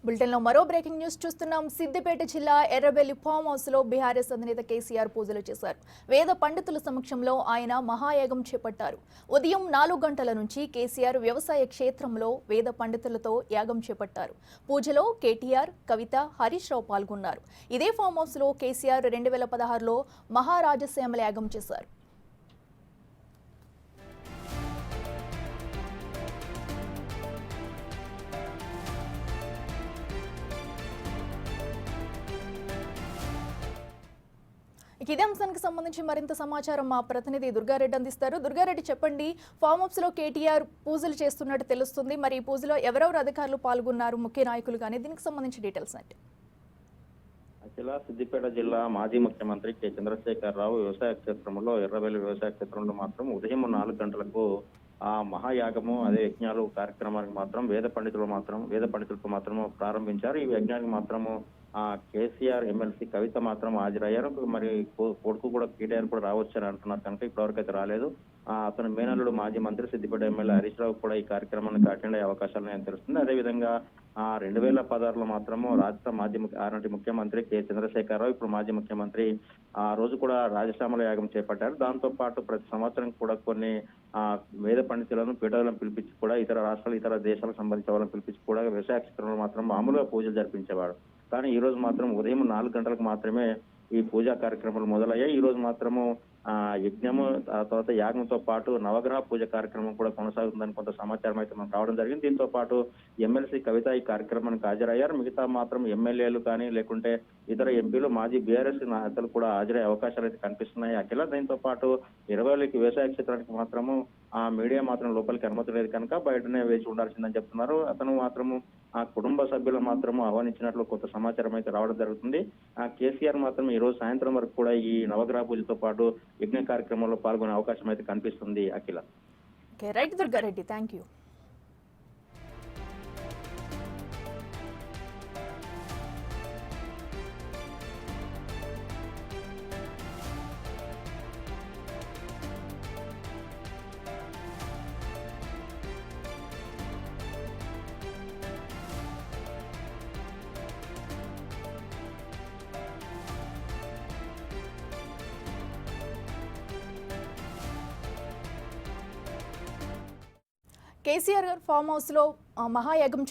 బులెటిన్లో మరో breaking news చూస్తున్నాం. సిద్దిపేట జిల్లా ఎర్రబెల్లి ఫామ్ హౌస్ లో బీఆర్ఎస్ అధినేత కేసీఆర్ పూజలు చేశారు. వేద పండితుల సమక్షంలో ఆయన మహాయాగం చేపట్టారు. ఉదయం 4 గంటల నుంచి కేసీఆర్ వ్యవసాయ క్షేత్రంలో వేద పండితులతో యాగం చేపట్టారు. పూజలో కేటీఆర్, కవిత, హరీష్ రావు పాల్గొన్నారు. ఇదే ఫామ్ హౌస్ లో కేసీఆర్ 2016లో మహారాజశ్యామల యాగం చేశారు. ఇదే అంశానికి సంబంధించి మరింత సమాచారం మా ప్రతినిధి దుర్గారెడ్డి అందిస్తారు. దుర్గారెడ్డి, చెప్పండి, ఫామ్ హౌస్ లో కేటీఆర్ పూజలు చేస్తున్నట్టు తెలుస్తుంది. మరి ఈ పూజలో ఎవరెవరు అధికారులు పాల్గొన్నారు, ముఖ్య నాయకులు కానీ, దీనికి సంబంధించి డీటెయిల్స్ అంటే? సిద్దిపేట జిల్లా మాజీ ముఖ్యమంత్రి కె చంద్రశేఖరరావు వ్యవసాయ క్షేత్రంలో ఎర్రబెల్లి వ్యవసాయ క్షేత్రంలో మాత్రం ఉదయం 4 గంటలకు ఆ మహాయాగము అదే యజ్ఞాలు కార్యక్రమానికి మాత్రం వేద పండితులతో మాత్రం ప్రారంభించారు. ఈ యజ్ఞానికి మాత్రము కేసీఆర్, ఎమ్మెల్సీ కవిత మాత్రం హాజరయ్యారు. మరి కొడుకు కూడా కేటీఆర్ కూడా రావచ్చు అని అంటున్నారు కనుక ఇప్పటివరకు అయితే రాలేదు. అతను మేనల్లుడు మాజీ మంత్రి సిద్దిపేట ఎమ్మెల్యే హరీష్ రావు కూడా ఈ కార్యక్రమానికి అటెండ్ అయ్యే అవకాశాలు తెలుస్తుంది. అదేవిధంగా 2016లో మాత్రము రాష్ట్ర ఆనాటి ముఖ్యమంత్రి కె చంద్రశేఖరరావు, ఇప్పుడు మాజీ ముఖ్యమంత్రి ఆ రోజు కూడా రాజశ్యామల యాగం చేపట్టారు. దాంతో పాటు ప్రతి సంవత్సరం కూడా కొన్ని వేద పండితులను పీఠాలను పిలిపించి కూడా ఇతర రాష్ట్రాలు, ఇతర దేశాలకు సంబంధించిన వాళ్ళని పిలిపించి కూడా వ్యవసాయ క్షేత్రంలో మాత్రం మామూలుగా పూజలు జరిపించేవాడు. కానీ ఈ రోజు మాత్రం ఉదయం 4 గంటలకు మాత్రమే ఈ పూజా కార్యక్రమాలు మొదలయ్యాయి. ఈ రోజు మాత్రము యజ్ఞము తర్వాత యాగంతో పాటు నవగ్రహ పూజ కార్యక్రమం కూడా కొనసాగుతుందని కొంత సమాచారం అయితే మనకు రావడం జరిగింది. దీంతో పాటు ఎమ్మెల్సీ కవిత ఈ కార్యక్రమానికి హాజరయ్యారు. మిగతా మాత్రం ఎమ్మెల్యేలు కానీ లేకుంటే ఇతర ఎంపీలు, మాజీ బీఆర్ఎస్ నేతలు కూడా హాజరయ్యే అవకాశాలు అయితే కనిపిస్తున్నాయి అఖిల. దీంతో పాటు 20 వ్యవసాయ క్షేత్రానికి మాత్రము మీడియా మాత్రం లోపలికి అనుమతి లేదు కనుక బయటనే వేచి ఉండాల్సిందని చెప్తున్నారు. అతను మాత్రము కుటుంబ సభ్యులు మాత్రము ఆహ్వానించినట్లు కొంత సమాచారం అయితే రావడం జరుగుతుంది. కేసీఆర్ మాత్రం ఈ రోజు సాయంత్రం వరకు కూడా ఈ నవగ్రహ పూజతో పాటు యజ్ఞ కార్యక్రమంలో పాల్గొనే అవకాశం అయితే కనిపిస్తుంది Akhila. Right Durga Reddy, thank you. KCR farm house లో మహాయాగం